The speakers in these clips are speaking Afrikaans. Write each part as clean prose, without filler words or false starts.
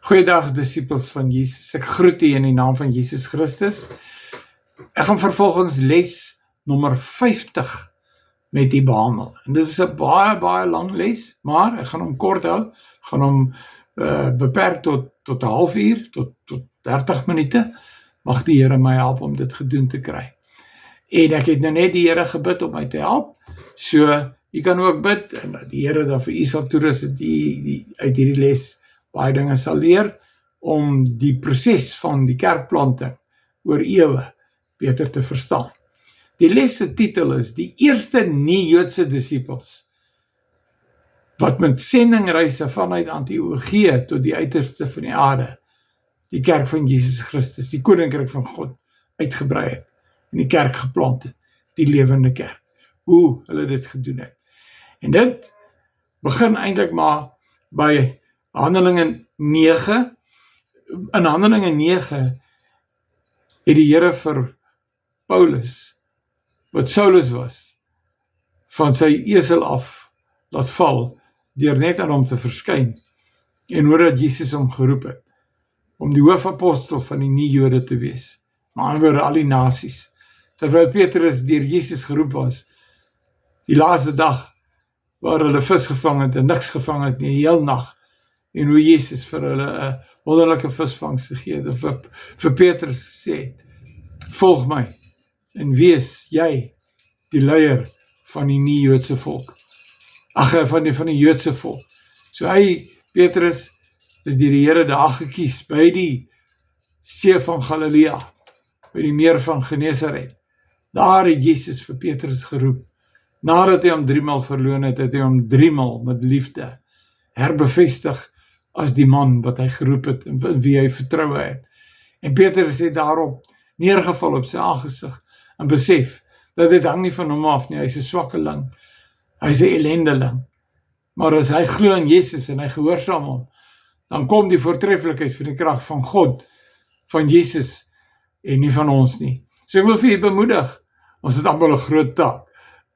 Goeiedag disippels van Jesus, ek groet u in die naam van Jesus Christus. Ek gaan vervolgens les nommer 50 met u behandel. En dit is 'n baie lang les, maar ek gaan hom kort hou, gaan hom beperk tot 'n halfuur, tot 30 minute. Mag die Here my help om dit gedoen te kry. En ek het nou net die Here gebid om my te help, so u kan ook bid, en dat die Here dan vir u sal toerus, dat u uit hierdie les baie dinge sal leer, om die proses van die kerkplanting oor eeue beter te verstaan. Die les se titel is, die eerste nie-Joodse disippels, wat met sendingreise vanuit Antiochië tot die uiterste van die aarde, die kerk van Jesus Christus, die koninkryk van God, uitgebrei het, en die kerk geplant het, die lewende kerk, hoe hulle dit gedoen het. En dit begin eintlik maar by Handelinge 9. In Handelinge 9 het die Here vir Paulus, wat Saulus was, van sy esel af laat val, deur net aan hom te verskyn, en hoe dat Jesus hom geroep het, om die hoofapostel van die nie-Jode te wees, maar oor al die nasies, terwyl Petrus deur Jesus geroep was, die laaste dag, waar hulle vis gevang het, en niks gevang het nie, heel nag, en hoe Jesus vir hulle 'n wonderlike visvangst gegee het, of vir Petrus gesê het, volg my, en wees jy die leier van die nie-Joodse volk, van die Joodse volk. So Petrus, is deur die Here daar gekies, by die see van Galilea, by die meer van Genesaret. Daar het Jesus vir Petrus geroep, nadat hy hom 3 maal verloon het, het hy hom 3 maal met liefde herbevestig as die man wat hy geroep het, en wie hy vertroue het. En Petrus het daarop neergeval op sy aangesig, en besef, dat dit hang nie van hom af nie, hy is 'n swakkeling, hy is 'n ellendeling, maar as hy glo in Jesus, en hy gehoorsaam hom, dan kom die voortreffelikheid van die krag van God, van Jesus, en nie van ons nie. So ek wil vir u bemoedig, ons het almal 'n groot taak,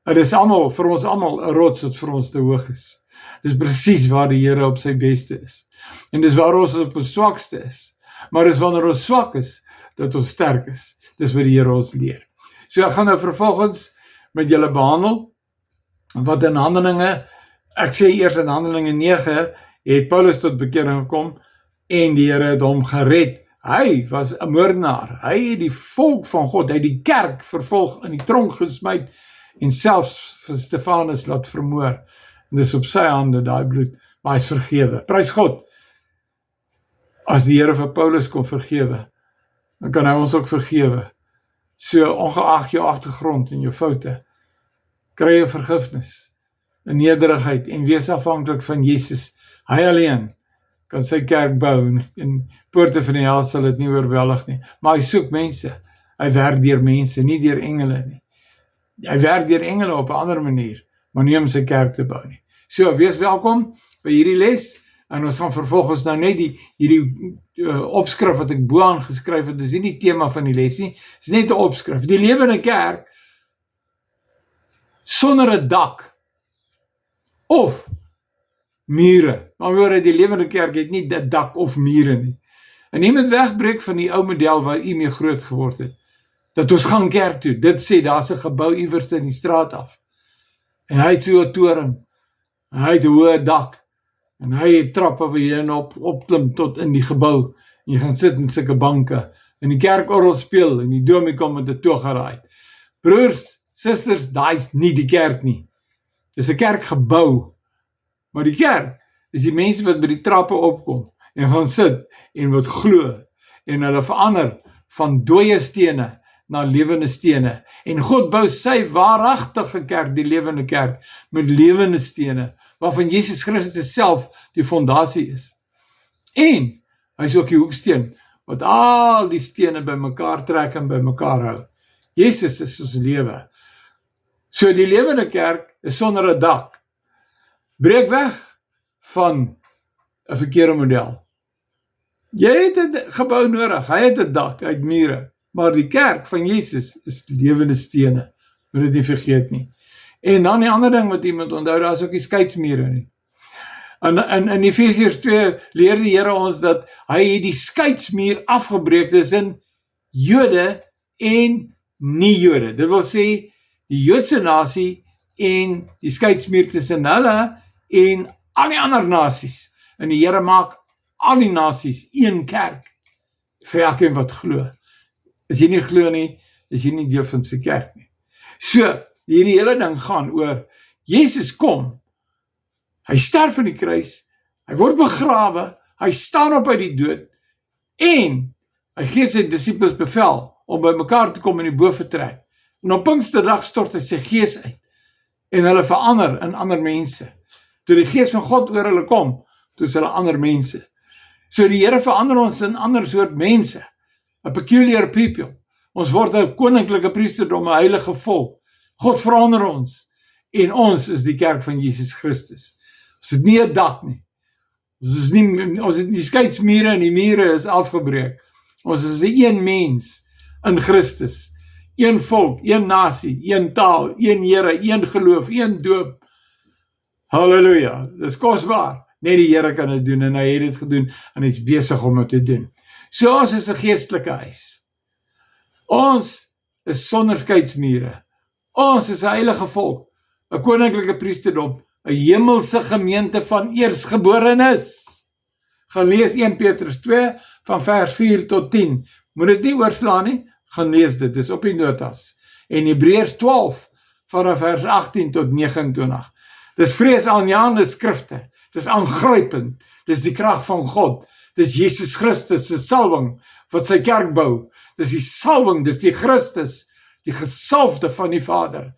en dit is vir ons almal 'n rots wat vir ons te hoog is. Dis presies waar die Here op sy beste is, en dis waar ons op ons swakste is, maar dis wanneer ons swak is, dat ons sterk is, dis wat die Here ons leer. So ek gaan nou vervolgens met julle behandel, wat in Handelinge, ek sê eers in Handelinge 9, het Paulus tot bekering gekom, en die Here het hom gered. Hy was 'n moordenaar, hy het die volk van God, hy het die kerk vervolg, in die tronk gesmyt, en selfs vir Stefanus laat vermoor, en dis op sy hande, daai bloed, maar hy is vergewe. Prys God, as die Here vir Paulus kon vergewe, dan kan hy ons ook vergewe. So, ongeag jou agtergrond en jou foute, kry jy vergifnis, in nederigheid, en wees afhanklik van Jesus. Hy alleen kan sy kerk bou, en poorte van die hel sal dit nie oorweldig nie. Maar hy soek mense, hy werk deur mense, nie deur engele nie. Hy werk deur engele op 'n ander manier, maar nie om sy kerk te bou nie. So, wees welkom by hierdie les, en ons gaan vervolgens nou net hierdie opskrif wat ek bo aan geskryf het, dis nie die tema van die les nie, dis net 'n opskrif. Die lewende kerk, sonder 'n dak, of mure. Maar hoor, die lewende kerk het nie 'n dak of mure nie. En jy moet wegbreek van die ou model waar jy mee groot geword het, dat ons gaan kerk toe, dit sê, daar's 'n gebou iewers in die straat af, en hy het so 'n toring, en hy het 'n hoë dak, en hy het trappe waar jy opklim tot in die gebou, en jy gaan sit in sulke banke, en die kerkorgel speel, en die domie kom met 'n toegeraai. Broers, susters, daai is nie die kerk nie. Dis 'n kerkgebou, maar die kerk is die mense wat by die trappe opkom, en gaan sit, en wat glo, en hulle verander van dooie stene, na lewende stene, en God bou sy waaragtige kerk, die lewende kerk, met lewende stene, waarvan Jesus Christus self die fondasie is. En, hy is ook die hoeksteen, wat al die stene by mekaar trek en by mekaar hou. Jesus is ons lewe. So die lewende kerk is sonder 'n dak. Breek weg van 'n verkeerde model. Jy het 'n gebou nodig, hy het 'n dak, hy het mure, maar die kerk van Jesus is lewende stene, moet dit nie vergeet nie. En dan die ander ding wat jy moet onthou, daar is ook die skeidsmure nie. In Efesiërs 2 leer die Here ons dat hy die skeidsmuur afgebreek tussen Jode en nie-Jode. Dit wil sê, die Joodse nasie en die skeidsmuur tussen hulle en al die ander nasies. En die Here maak al die nasies een kerk vir elkeen wat glo. As jy nie glo nie, is jy nie deel van sy kerk nie. So, hierdie hele ding gaan oor Jesus kom, hy sterf aan die kruis, hy word begrawe, hy staan op uit die dood en hy gee sy disippels bevel om by mekaar te kom in die boventrek. En op Pinksterdag stort hy sy gees uit en hulle verander in ander mense. Toe die gees van God oor hulle kom, toe is hulle ander mense. So die Here verander ons in ander soort mense, a peculiar people. Ons word 'n koninklike priesterdom, 'n heilige volk. God verander ons en ons is die kerk van Jesus Christus. Ons het nie 'n dak nie. Ons het die skeidsmure en die mure is afgebreek. Ons is 'n een mens in Christus. Een volk, een nasie, een taal, een Here, een geloof, een doop. Halleluja, dis kosbaar. Net die Here kan dit doen en hy het dit gedoen en hy is besig om dit te doen. So ons is 'n geestelike huis. Ons is sonder skeidsmure. Ons is 'n heilige volk, 'n koninklike priesterdom, 'n hemelse gemeente van eersgeborenes. Gaan lees 1 Petrus 2 van vers 4 tot 10. Moet dit nie oorslaan nie, gaan lees dit, dis op die notas. En Hebreërs 12 vanaf vers 18 tot 29. Dis vreesaanjaende skrifte, dis aangrypend, dis die krag van God, dis Jesus Christus se salwing wat sy kerk bou, dis die salwing, dis die Christus, die gesalfde van die Vader,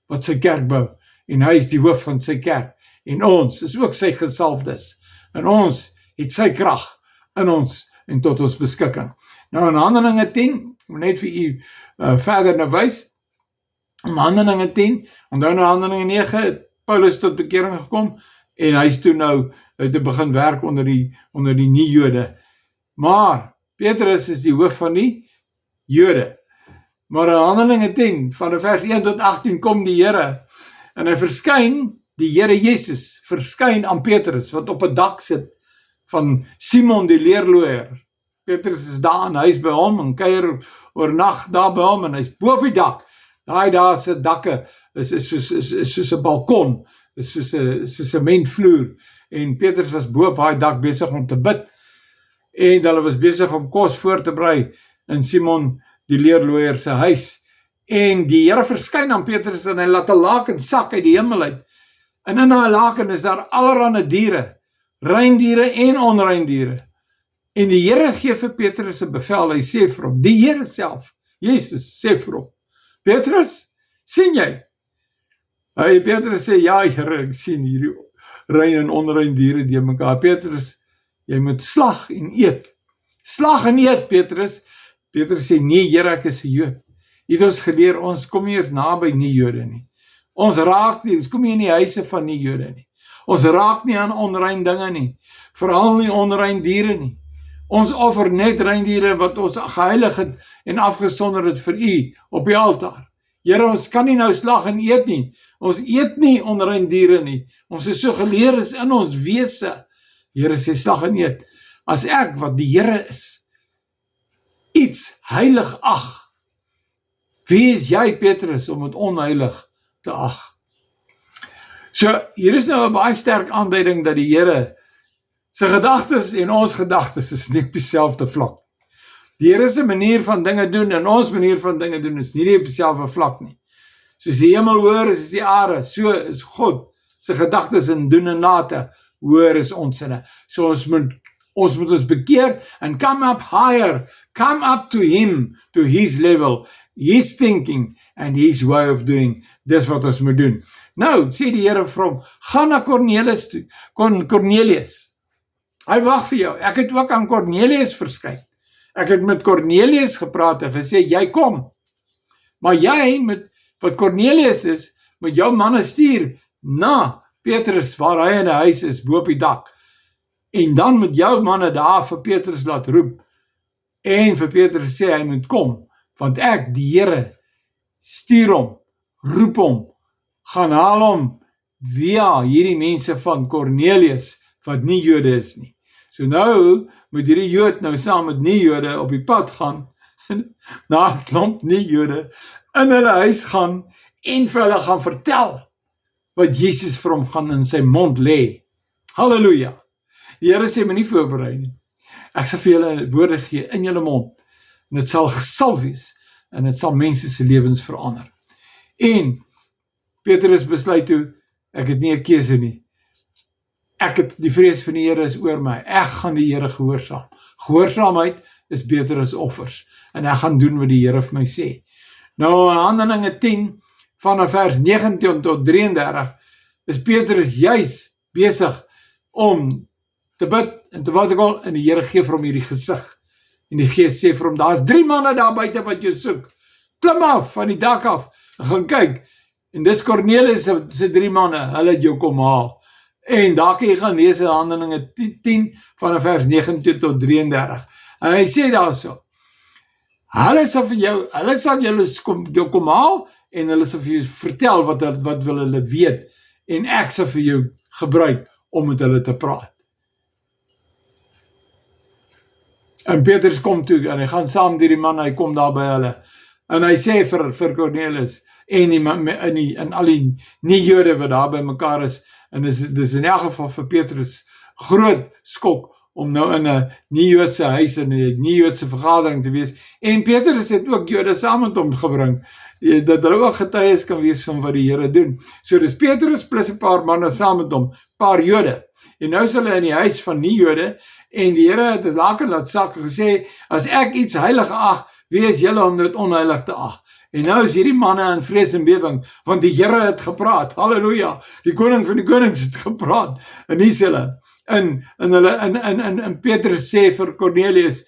wat sy kerk bou, en hy is die hoof van sy kerk, en ons is ook sy gesalfdes, en ons het sy krag in ons, en tot ons beskikking. Nou in Handelinge 10, net vir u verder na wys, in Handelinge 10, onthou nou Handelinge 9, het Paulus tot bekering gekom, en hy is toe nou te begin werk onder die nie-Jode. Maar Petrus is die hoof van die Jode. Maar in Handelinge 10, van vers 1 tot 18 kom die Here, en hy verskyn, die Here Jesus, verskyn aan Petrus, wat op 'n dak sit, van Simon die leerlooier. Petrus is daar en hy is by hom, en kuier oornag daar by hom, en hy is bo op die dak. Daai daar se dakke is soos 'n balkon, is soos 'n sementvloer, en Petrus was bo op daai dak besig om te bid, en hulle was besig om kos voor te berei in Simon die leerlooier se huis, en die Here verskyn aan Petrus, en hy laat 'n laken sak uit die hemel uit, en in daai laken is daar allerlei diere, reindiere en onrein diere, en die Here gee vir Petrus 'n bevel, hy sê vir hom, die Here self, Jesus sê vir hom, Petrus, sien jy? Petrus sê, ja Here, ek sien hierdie rein en onrein diere die mekaar. Petrus, jy moet slag en eet. Slag en eet, Petrus. Petrus sê, nee Here, ek is 'n Jood. Jy het ons geleer, ons kom nie eens naby nie-Jode nie. Ons raak nie, ons kom nie in die huise van nie-Jode nie. Ons raak nie aan onrein dinge nie. Veral nie onrein diere nie. Ons offer net reindiere wat ons geheilig het en afgesonder het vir u op die altaar. Here, ons kan nie nou slag en eet nie. Ons eet nie onrein diere nie. Ons is so geleer is in ons wese. Here sê slag en eet. As ek, wat die Here is, iets heilig ag, wie is jy, Petrus, om het onheilig te ag? So, hier is nou 'n baie sterk aanduiding dat die Here sy gedagtes en ons gedagtes is nie op dieselfde vlak. Die Here se manier van dinge doen en ons manier van dinge doen is nie op dieselfde vlak nie. Soos die hemel hoër is die aarde, so is God sy gedagtes en doen en late hoër is ons sinne. So ons moet ons bekeer and come up higher, come up to him, to his level, his thinking and his way of doing. Dis wat ons moet doen. Nou, sê die Here vir hom, gaan na Cornelius toe, Cornelius. Hy wag vir jou. Ek het ook aan Cornelius verskyn. Ek het met Cornelius gepraat en gesê, jy kom. Maar jy, wat Cornelius is, met jou manne stuur na Petrus, waar hy in die huis is, bo op die dak. En dan moet jou manne daar vir Petrus laat roep. En vir Petrus sê, hy moet kom. Want ek, die Here, stuur hom, roep hom, gaan haal hom via hierdie mense van Cornelius wat nie Jode is nie. So nou moet hierdie Jood nou saam met nie Jode op die pad gaan, na 'n klomp nie Jode, in hulle huis gaan, en vir hulle gaan vertel, wat Jesus vir hom gaan in sy mond lê. Halleluja. Die Here sê my nie voorberei nie. Ek sal vir julle woorde gee in julle mond, en dit sal gesalf wees, en dit sal mense se lewens verander. En Petrus besluit toe, ek het nie 'n keuse nie. Die vrees van die Here is oor my. Ek gaan die Here gehoorsaam. Gehoorsaamheid is beter as offers. En ek gaan doen wat die Here vir my sê. Nou in Handelinge 10, vanaf vers 19 tot 33, is Petrus juis besig om te bid en te wat ek al, en die Here gee vir hom hierdie gesig. En die Gees sê vir hom, daar's 3 manne daar buite wat jou soek. Klim af van die dak af en gaan kyk. En dis Kornelius se 3 manne, hulle het jou kom haal. En daar kan jy gaan lees in Handelinge 10 vanaf vers 19 tot 33. En hy sê daarso, hulle sal jou kom haal, en hulle sal vir jou vertel wat wil hulle weet, en ek sal vir jou gebruik om met hulle te praat. En Petrus kom toe, en hy gaan saam met die man, hy kom daar by hulle, en hy sê vir Cornelius, en al die nie-Jode wat daar by mekaar is, en dis in elk geval vir Petrus groot skok, om nou in 'n nie-Joodse huis, in 'n nie-Joodse vergadering te wees, en Petrus het ook Jode saam met hom gebring, dat hulle ook getuies kan wees van wat die Here doen. So dis Petrus plus 'n paar manne saam met hom, paar Jode, en nou is hulle in die huis van nie-Jode, en die Here het 'n laken laat sak en gesê, as ek iets heilig ag, wie is julle om dit onheilig te ag? En nou is hierdie manne in vrees en bewing, want die Here het gepraat, halleluja, die koning van die konings het gepraat, en hier is hulle, en Petrus sê vir Cornelius,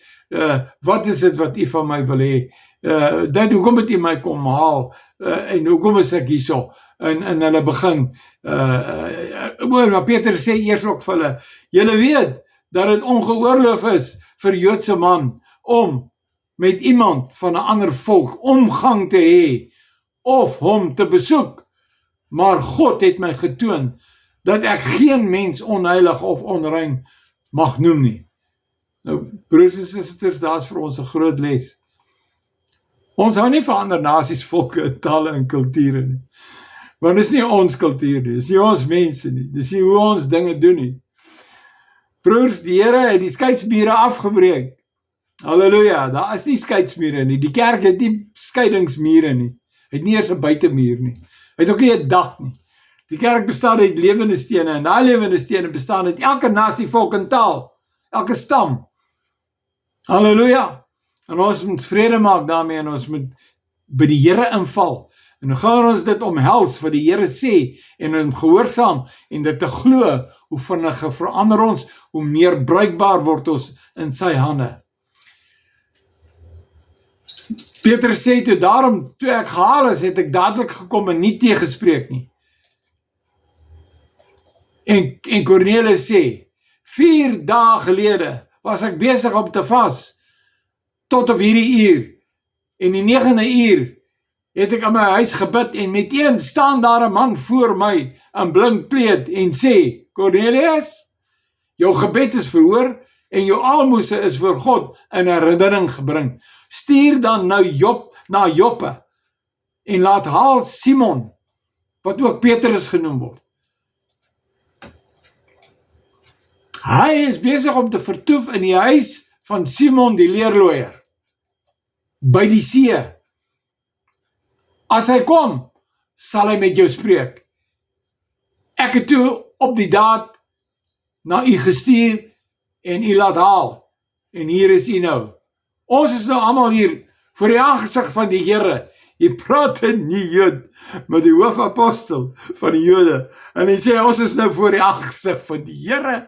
wat is dit wat u van my wil hê? Hoekom het u my kom haal, en hoekom is ek hierso? En hulle begin, maar Petrus sê eers ook vir hulle, julle weet, dat het ongeoorloof is vir Joodse man, om met iemand van 'n ander volk omgang te hê, of hom te besoek, maar God het my getoon, dat ek geen mens onheilig of onrein mag noem nie. Nou, broers en susters, daar is vir ons 'n groot les. Ons hou nie van ander nasies, volke, tale en kulture nie. Want dis nie ons kultuur nie, dis nie ons mense nie, dis nie hoe ons dinge doen nie. Broers, die Here het die skeidsmure afgebreek. Halleluja, daar is nie skeidsmure nie. Die kerk het nie skeidingsmure nie. Hy het nie eers 'n buitemuur nie. Hy het ook nie 'n dak nie. Die kerk bestaan uit lewende stene, en daai lewende stene bestaan uit elke nasie, volk en taal, elke stam. Halleluja. En ons moet vrede maak daarmee, en ons moet by die Here inval. En dan gaan ons dit omhels wat die Here sê, en hom gehoorsaam, en dit te glo, hoe vinniger verander ons, hoe meer bruikbaar word ons in sy hande. Petrus sê toe, daarom, toe ek gehaal is, het ek dadelik gekom en nie teëgespreek nie. En Cornelius sê, 4 dae gelede was ek besig om te vas, tot op hierdie uur, en die 9de uur, het ek in my huis gebid, en meteen staan daar 'n man voor my, in blink kleed, en sê, Cornelius, jou gebed is verhoor, en jou almose is voor God in herinnering gebring. Stuur dan nou na Joppe, en laat haal Simon, wat ook Petrus genoem word. Hy is besig om te vertoef in die huis van Simon die leerlooier, by die see. As hy kom, sal hy met jou spreek. Ek het toe op die daad na u gestuur, en u laat haal, en hier is u nou. Ons is nou almal hier, voor die aangesig van die Here. Hy praat in nie Jood, met die hoofapostel van die Jode, en hy sê, ons is nou voor die aangesig van die Here.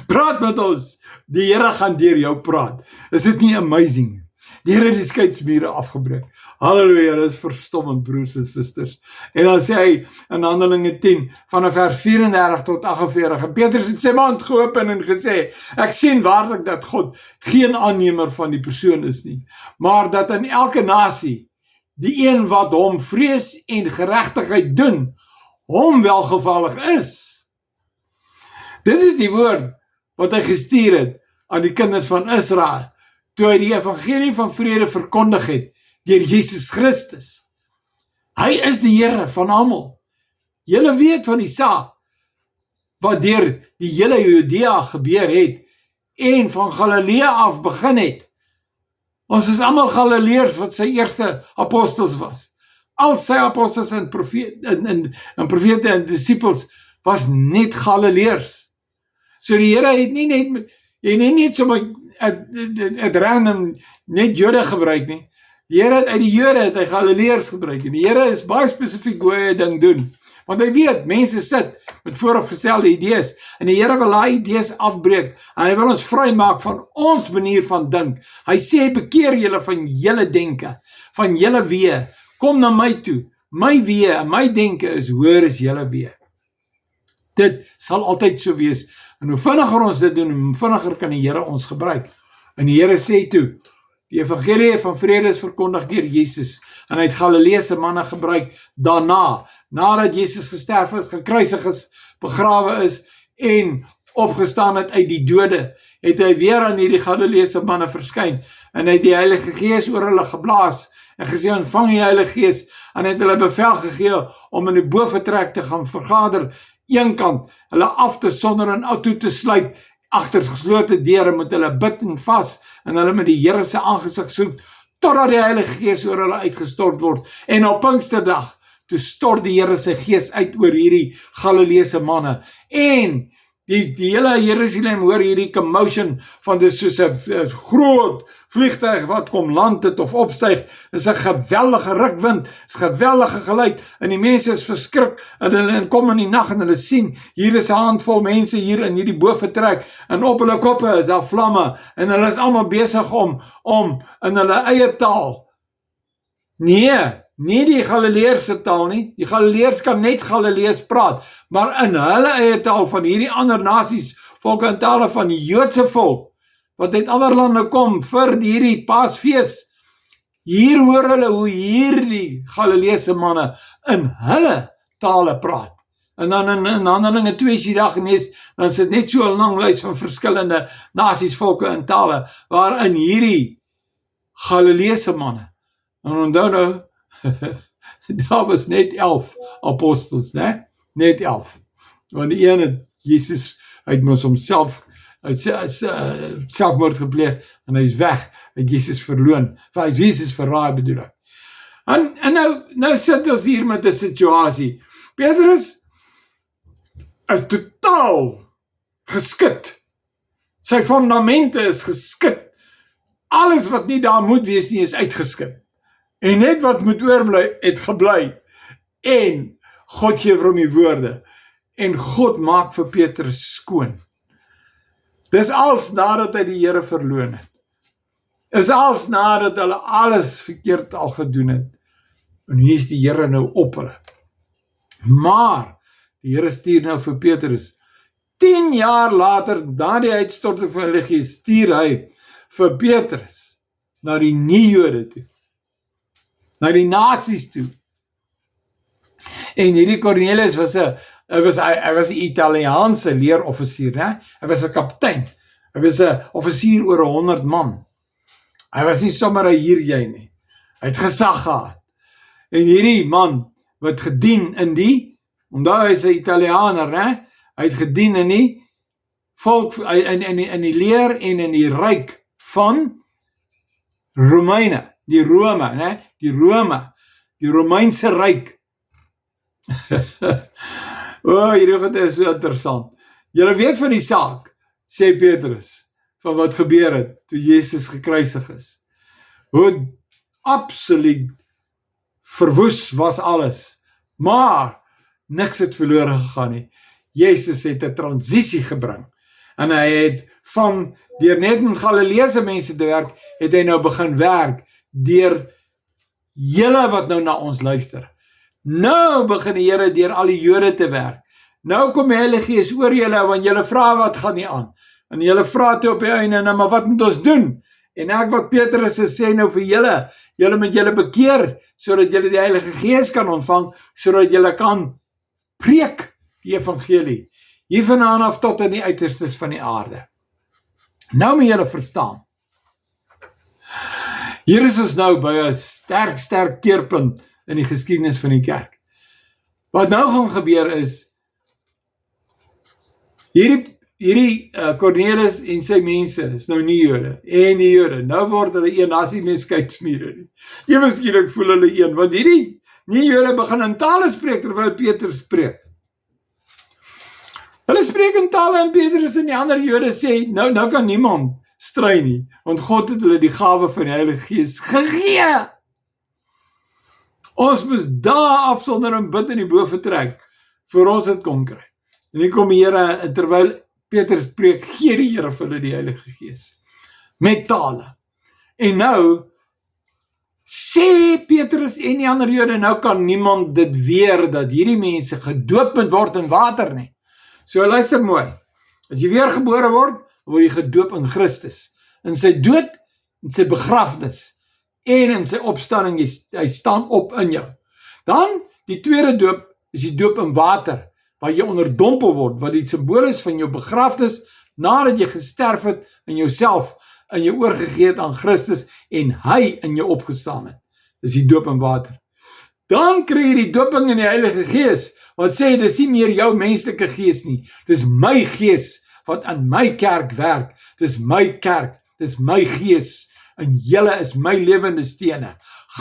Praat met ons, die Here gaan deur jou praat. Is dit nie amazing? Die Here het die skeidsmure afgebreek. Halleluja, dit is verstommend, broers en susters. En dan sê hy in Handelinge 10, vanaf vers 34 tot 48, en Petrus het sy mond geopen en gesê, ek sien waarlik dat God geen aannemer van die persoon is nie, maar dat in elke nasie, die een wat hom vrees en geregtigheid doen, hom welgevallig is. Dit is die woord wat hy gestuur het aan die kinders van Israel, toe hy die evangelie van vrede verkondig het, deur Jesus Christus. Hy is die Here van almal. Julle weet van die saak, wat deur die hele Judea gebeur het, en van Galilea af begin het. Ons is almal Galileërs wat sy eerste apostels was. Al sy apostels en profete en disciples was net Galileërs. So die Here het nie net sommer het random net Jode gebruik nie. Die Here het uit die Jode het hy Galileërs gebruik. En die Here is baie spesifiek hoe hy 'n ding doen. Want hy weet, mense sit met vooropgestelde idees. En die Here wil daai idees afbreek. En hy wil ons vrymaak van ons manier van dink. Hy sê, bekeer julle van julle denke, van julle weë. Kom na my toe. My weë en my denke is hoër as julle weë. Dit sal altyd so wees. En hoe vinniger ons dit doen, hoe vinniger kan die Here ons gebruik. En die Here sê toe, die evangelie van vrede is verkondig deur Jesus. En hy het Galileese manne gebruik daarna, nadat Jesus gesterf het, gekruisig is, begrawe is en opgestaan het uit die dode, het hy weer aan hierdie Galileese manne verskyn. En hy het die Heilige Gees oor hulle geblaas en gesê, ontvang die Heilige Gees, en hy het hulle bevel gegee om in die boventrek te gaan vergader, eenkant, hulle af te sonder en toe te sluit, agter geslote deure moet hulle bid en vas, en hulle met die Here se aangesig soek, totdat die Heilige Gees oor hulle uitgestort word. En op Pinksterdag, toe stort die Here sy Gees uit oor hierdie Galileese manne. En die hele Jerusalem hoor hierdie commotion van dit soos 'n groot vliegtuig wat kom land het of opstyg. Is 'n geweldige rukwind, is geweldige geluid en die mense is verskrik en hulle kom in die nag en hulle sien hier is 'n handvol mense hier in hierdie boventrek en op hulle koppe is daar vlamme en hulle is almal besig om in hulle eie taal. Nie die Galileërse taal nie. Die Galileërs kan net Galileërs praat, maar in hulle eie taal van hierdie ander nasies, volke en tale van die Joodse volk, wat uit ander lande kom vir hierdie Paasfees. Hier hoor hulle hoe hierdie Galileëse manne in hulle tale praat. En dan in Handelinge 2 as jy daar gelees, dan is dit net so 'n lang lys van verskillende nasies, volke en tale, waarin hierdie Galileëse manne, en onthou nou, daar was net 11 apostels, né? Net 11. Want die een het Jesus, hy het mos homself, selfmoord gepleeg, en hy is weg, het Jesus verloon, hy het Jesus verraai bedoel ek. En nou sit ons hier met 'n situasie. Petrus is totaal geskit. Sy fondamente is geskit. Alles wat nie daar moet wees nie, is uitgeskit. En net wat moet oorbly, het gebly. En God gee vir hom die woorde. En God maak vir Petrus skoon. Dis als nadat hy die Here verloon het. Is als nadat hulle alles verkeerd al gedoen het. En hier is die Here nou op hulle. Maar, die Here stuur nou vir Petrus. 10 jaar later, na die uitstorting van die Gees, stuur hy vir Petrus na die nie-Jode toe. Na die nasies toe. En hierdie Cornelius was 'n Italiaanse leeroffisier, né? Hy was 'n kaptein. Hy was 'n offisier oor 100 man. Hy was nie sommer 'n hierjy nie. Hy het gesag gehad. En hierdie man wat gedien in die, omdat hy is 'n Italianer, né? Hy het gedien in die volk in die leer en in die ryk van Romeine. Die Rome, né? Die Romeinse ryk. Hierdie goed is so interessant. Julle weet van die saak, sê Petrus, van wat gebeur het, toe Jesus gekruisig is. Hoe absoluut verwoes was alles, maar niks het verlore gegaan nie. Jesus het 'n transisie gebring, en hy het deur net met Galileese mense te werk, het hy nou begin werk, deur julle wat nou na ons luister. Nou begin die Here deur al die Jode te werk. Nou kom die Heilige Gees oor julle, want julle vra wat gaan nie aan. En julle vra toe op die einde, nou maar wat moet ons doen? En ek wat Petrus sê nou vir julle moet julle bekeer, sodat julle die Heilige Gees kan ontvang, sodat julle kan preek die evangelie. hiervandaan af tot in die uiterstes van die aarde. Nou moet julle verstaan. Hier is ons nou by 'n sterk keerpunt in die geskiedenis van die kerk. Wat nou gaan gebeur is, hierdie Cornelius en sy mense is nou nie Jode, en die Jode, nou word hulle een, as nie meer skeidsmure nie. Ewe skielik voel hulle een, want hierdie nie-Jode begin in tale spreek, terwyl Peter spreek. Hulle spreek in tale en Petrus en die ander Jode sê, nou kan niemand stry nie, want God het hulle die gawe van die Heilige Gees gegee. Ons moes daar afsonder en bid in die boventrek, vir ons het kon kry. En hier kom die Here, en terwyl Petrus spreek, gee die Here vir hulle die Heilige Gees, met tale. En nou, sê Petrus en die ander Jode, nou kan niemand dit weer, dat hierdie mense gedoop moet word in water nie. So luister mooi, as jy weergebore word jy gedoop in Christus, in sy dood, in sy begrafnis, en in sy opstanding, hy staan op in jou. Dan, die tweede doop, is die doop in water, waar jy onderdompel word, wat die symbool is van jou begrafnis, nadat jy gesterf het, in jouself, en jy oorgegee het aan Christus, en hy in jou opgestaan het. Dis die doop in water. Dan kry jy die dooping in die Heilige Gees, wat sê, dis nie meer jou menslike gees nie, dis my gees, wat aan my kerk werk, dis my kerk, dis my gees, en julle is my lewende stene.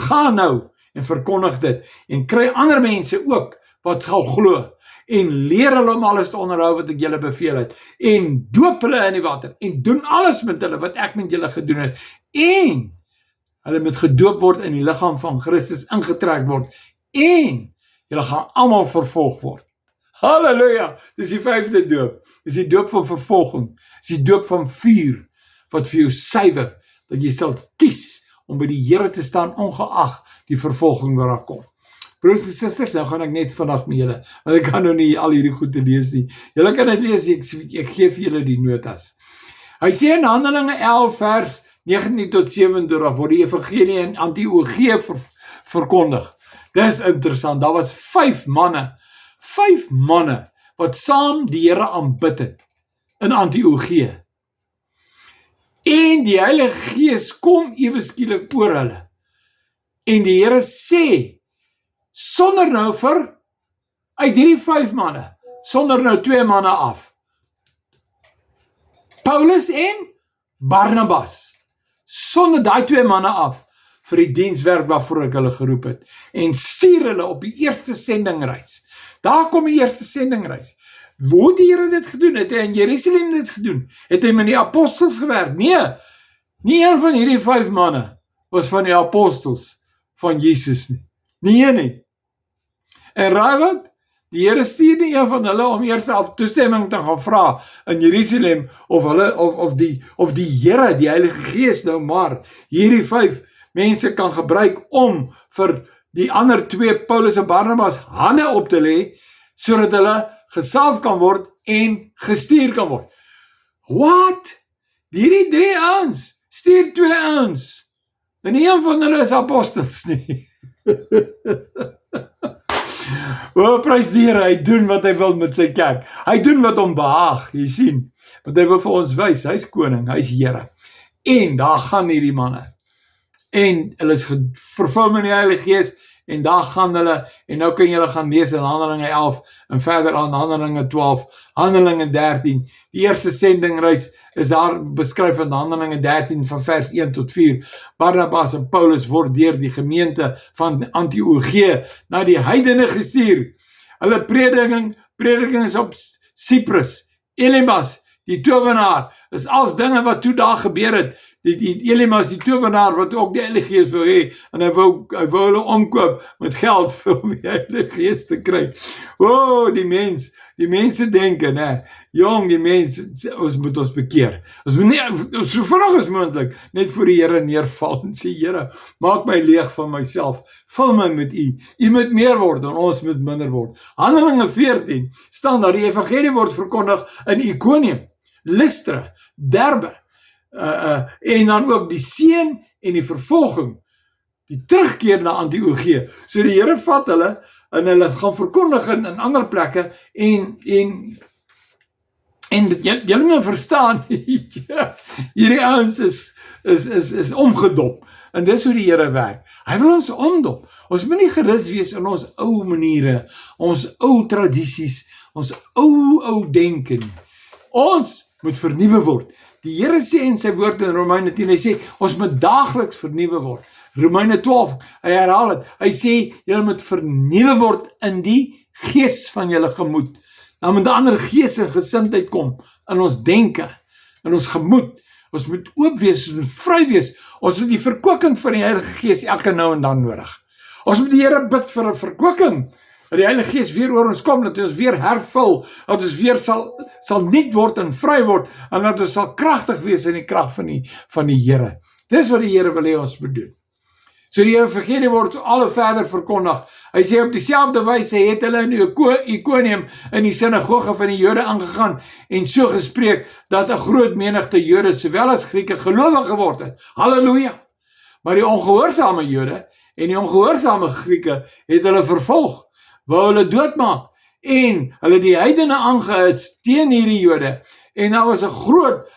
Ga nou, en verkondig dit, en kry ander mense ook, wat sal glo, en leer hulle om alles te onderhou wat ek julle beveel het, en doop hulle in die water, en doen alles met hulle wat ek met julle gedoen het, en hulle moet gedoop word in die liggaam van Christus ingetrek word, en julle gaan almal vervolg word. Halleluja, dis die 5de doop, dis die doop van vervolging, dis die doop van vuur, wat vir jou suiwer, dat jy sal kies, om by die Here te staan, ongeag die vervolging wat daar kom. Broers en susters, nou gaan ek net vandag met julle, want ek kan nou nie al hierdie goed te lees nie. Julle kan dit lees, ek gee vir julle die notas. Hy sê in Handelinge 11 vers 19 tot 27, word die evangelie in Antiochië verkondig. Dis interessant, daar was 5 manne, wat saam die Here aanbid het, in Antiochië. En die Heilige Gees kom ewe skielik oor hulle. En die Here sê, sonder nou uit hierdie 5 manne, sonder nou 2 manne af, Paulus en Barnabas, sonder daai 2 manne af, vir die dienswerk waarvoor ek hulle geroep het, en stuur hulle op die eerste sendingreis. Daar kom die eerste sendingreis. Hoe die Here dit gedoen? Het hy in Jerusalem dit gedoen? Het hy met die apostels gewerk? Nee, nie een van hierdie 5 manne was van die apostels van Jesus nie. Nie een nie. En raai wat? Die Here stuur nie een van hulle om eers af toestemming te gaan vra in Jerusalem, of die Here, die Heilige Gees nou maar, hierdie 5 mense kan gebruik om vir die ander 2, Paulus en Barnabas, hande op te lê, sodat hulle gesalf kan word en gestuur kan word. Wat? Hierdie 3 ouens stuur 2 ouens, en nie een van hulle is apostels nie. Prys die Here, hy doen wat hy wil met sy kerk. Hy doen wat hom behaag, jy sien. Want hy wil vir ons wys, hy is koning, hy is Here. En daar gaan hierdie manne. En hulle is vervul met die Heilige Gees, en daar gaan hulle, en nou kan julle gaan lees in Handelinge 11, en verder aan Handelinge 12, Handelinge 13, die eerste sendingreis is daar beskryf in Handelinge 13 van vers 1 tot 4, Barnabas en Paulus word deur die gemeente van Antiochië na die heidene gestuur, hulle prediking is op Cyprus, Elimas, die towenaar, is als dinge wat toe daar gebeur het, die Elimas, die towenaar, wat ook die Heilige Gees wil hê, en hy wou hulle omkoop met geld, om die Heilige Gees te kry. Die mense denken, jong, die mense, ons moet ons bekeer. Ons moet nie, so vinnig as moontlik, net voor die Here neerval, en sê, Here, maak my leeg van myself, vul my met U moet meer word, en ons moet minder word. Handelinge 14, staan daar, die evangelie word verkondig in Iconium, Lystra, Derbe, en dan ook die seën en die vervolging, die terugkeer na Antiochië. So die Here vat hulle, en hulle gaan verkondig in ander plekke, en En julle moet verstaan, hierdie ouens is omgedop. En dis hoe die Here werk. Hy wil ons omdop. Ons moet nie gerus wees in ons ou maniere, ons ou tradisies, ons ou denke nie. Ons moet vernuwe word. Die Here sê in sy woord in Romeine 10, hy sê, ons moet daagliks vernuwe word. Romeine 12, hy herhaal het, hy sê, julle moet vernuwe word in die gees van julle gemoed. Dan moet 'n ander gees en gesindheid kom in ons denke, in ons gemoed. Ons moet oop wees, ons moet vry wees. Ons het die verkwikking van die Heilige Gees elke nou en dan nodig. Ons moet die Here bid vir 'n verkwikking, dat die Heilige Gees weer oor ons kom, dat hy ons weer hervul, dat ons weer sal nuut word en vry word, en dat ons sal kragtig wees in die krag van die Here. Dis wat die Here wil hê ons moet doen. So die evangelie word al hoe verder verkondig. Hy sê op dieselfde wyse het hulle in Iconium in die sinagoge van die Jode aangegaan en so gespreek dat 'n groot menigte Jode sowel as Grieke gelowig geword het. Halleluja! Maar die ongehoorsame Jode en die ongehoorsame Grieke het hulle vervolg, wou hulle doodmaak en hulle die heidene aangehits teen hierdie Jode. En daar was 'n groot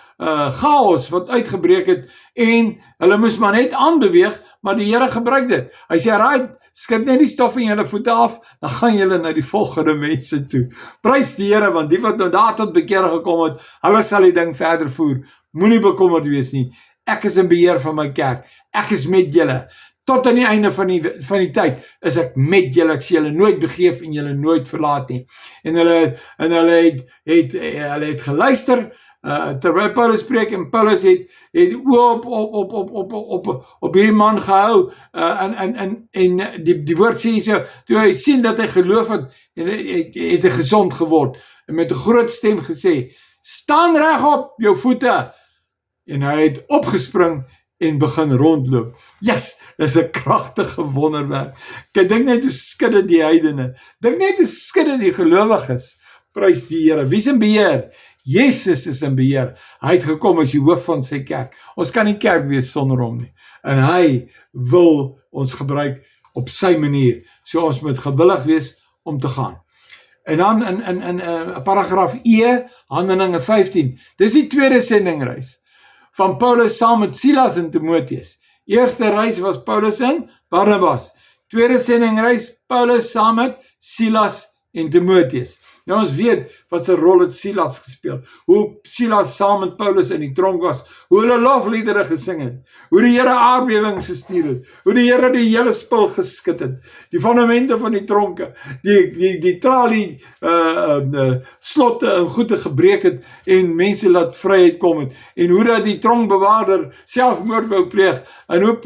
chaos wat uitgebreek het en hulle moes maar net aanbeweeg, maar die Here gebruik dit. Hy sê, right, skud net die stof in julle voete af, dan gaan julle na die volgende mense toe. Prys die Here, want die wat nou daar tot bekering gekom het, hulle sal die ding verder voer. Moenie bekommerd wees nie. Ek is in beheer van my kerk. Ek is met julle. Tot aan die einde van die tyd is ek met julle. Ek sê julle nooit begeef en julle nooit verlaat nie. En hulle het geluister, terwyl Paulus spreek, en Paulus het oop op hierdie man gehou, en die woord sê so, toe hy sien dat hy geloof het, het hy gesond geword, en met 'n groot stem gesê, staan reg op jou voete, en hy het opgespring en begin rondloop. Yes, dis 'n kragtige wonderwerk. Kyk, dink net hoe skudde die heidene, dink net hoe skudde die gelowiges. Prys die Here. Wie is in beheer? Jesus is in beheer. Hy het gekom as die hoof van sy kerk. Ons kan nie kerk wees sonder hom nie. En hy wil ons gebruik op sy manier. So ons moet gewillig wees om te gaan. En dan in paragraaf E, Handelinge 15. Dis die tweede sendingreis van Paulus saam met Silas en Timoteus. Eerste reis was Paulus en Barnabas. Tweede sendingreis Paulus saam met Silas en Timoteus. Nou ons weet wat sy rol het Silas gespeel, hoe Silas saam met Paulus in die tronk was, hoe hulle lofliedere gesing het, hoe die Here aardbewings gestuur het, hoe die Here die hele spul geskit het, die fundamente van die tronke, die tralie slotte en goede gebreek het en mense laat vryheid kom het, en hoe dat die tronkbewaarder selfmoord wou pleeg, en hoe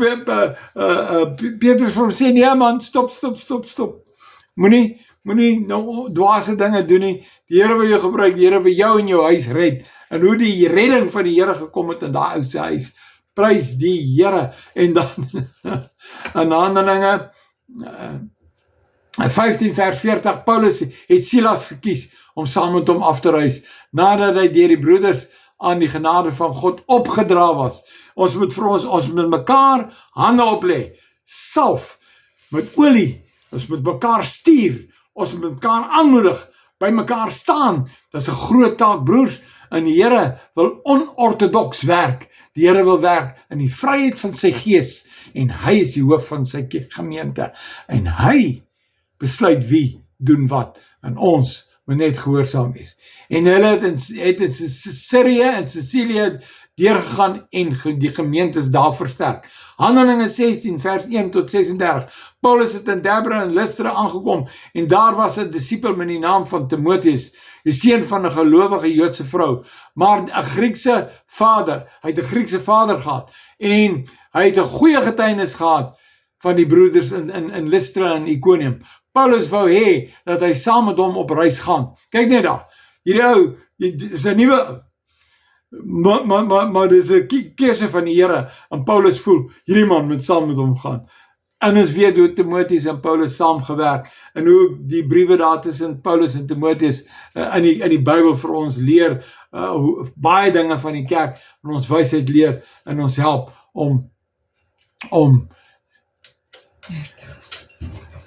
Petrus vir hom sê, nee man, stop, Moenie nou dwaase dinge doen nie. Die Here wil jou gebruik, die Here wil jou en jou huis red. En hoe die redding van die Here gekom het in daai ou se huis. Prys die Here. En dan in Handelinge 15 vers 40, Paulus het Silas gekies om saam met hom af te reis, nadat hy deur die broeders aan die genade van God opgedra was. Ons moet met mekaar hande oplê, salf met olie, ons moet mekaar stuur, ons moet mekaar aanmoedig, by mekaar staan. Dit is 'n groot taak, broers, en die Here wil onorthodox werk. Die Here wil werk in die vryheid van sy gees, en hy is die hoof van sy gemeente, en hy besluit wie doen wat, en ons moet net gehoorsaam wees. En hulle het in Sirië en Sicilië deurgegaan en die gemeentes daar versterk. Handelinge 16 vers 1 tot 36. Paulus het in Derbe en Lystra aangekom en daar was 'n disipel met die naam van Timoteus, die seun van 'n gelowige Joodse vrou, maar 'n Griekse vader. Hy het 'n Griekse vader gehad en hy het 'n goeie getuienis gehad van die broeders in Lystra en Iconium. Paulus wou hê dat hy saam met hom op reis gaan. Kyk net daar. Hierdie ou, is 'n nuwe maar dis 'n keuse van die Here, en Paulus voel, hierdie man moet saam met hom gaan. En ons weet hoe Timoteus en Paulus saamgewerk, en hoe die briewe daar tussen Paulus en Timoteus in die Bybel vir ons leer, hoe baie dinge van die kerk, en ons wysheid leer, en ons help om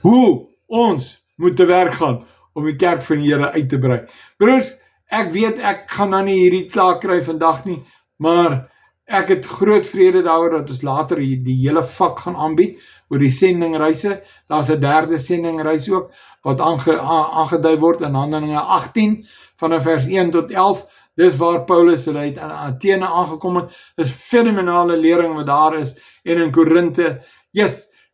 hoe ons moet te werk gaan, om die kerk van die Here uit te brei. Broers, ek weet ek gaan nou nie hierdie klaar kry vandag nie, maar ek het groot vrede daaroor dat ons later die hele vak gaan aanbied oor die sendingreise. Daar's 'n derde sendingreis ook wat aangedui word in Handelinge 18 vanaf vers 1 tot 11. Dis waar Paulus uit Athene aangekom het. Dis fenomenale lering wat daar is. En in Korinte,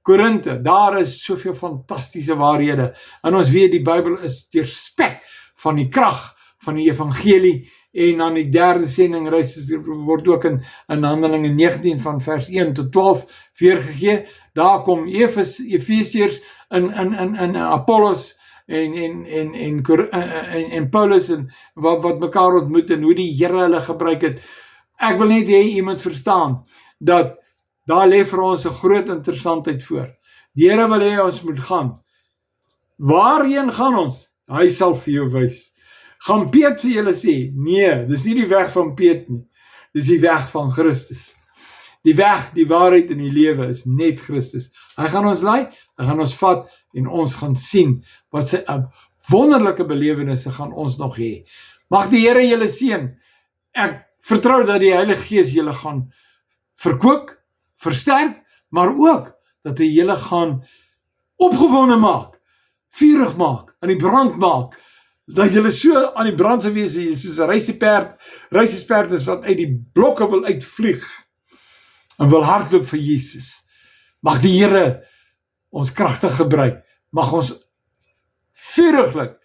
Korinte, daar is soveel fantastiese waarhede. En ons weet die Bybel is deurspek van die krag van die evangelie. En dan die derde sendingreis word ook in Handelinge 19 van vers 1 tot 12 weergegee. Daar kom Efesiërs in Apollos en Paulus en wat mekaar ontmoet en hoe die Here hulle gebruik het. Ek wil net hê iemand verstaan dat daar lê vir ons 'n groot interessantheid voor. Die Here wil hê ons moet gaan. Waarheen gaan ons? Hy sal vir jou wys. Gaan Piet vir julle sê, nee, dis nie die weg van Piet nie, dis die weg van Christus. Die weg, die waarheid en die lewe is net Christus. Hy gaan ons lei, hy gaan ons vat en ons gaan sien wat sy wonderlike belewenisse gaan ons nog hê. Mag die Here julle seën. Ek vertrou dat die Heilige Gees julle gaan verkoop, versterk, maar ook dat hy julle gaan opgewonde maak, vurig maak, aan die brand maak, dat julle so aan die brand sal wees, soos 'n reisesperd is wat uit die blokke wil uitvlieg en wil hardloop vir Jesus. Mag die Here ons kragtig gebruik. Mag ons vuriglik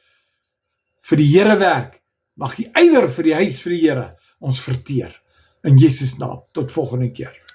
vir die Here werk. Mag die ywer vir die huis vir die Here ons verteer. In Jesus naam. Tot volgende keer.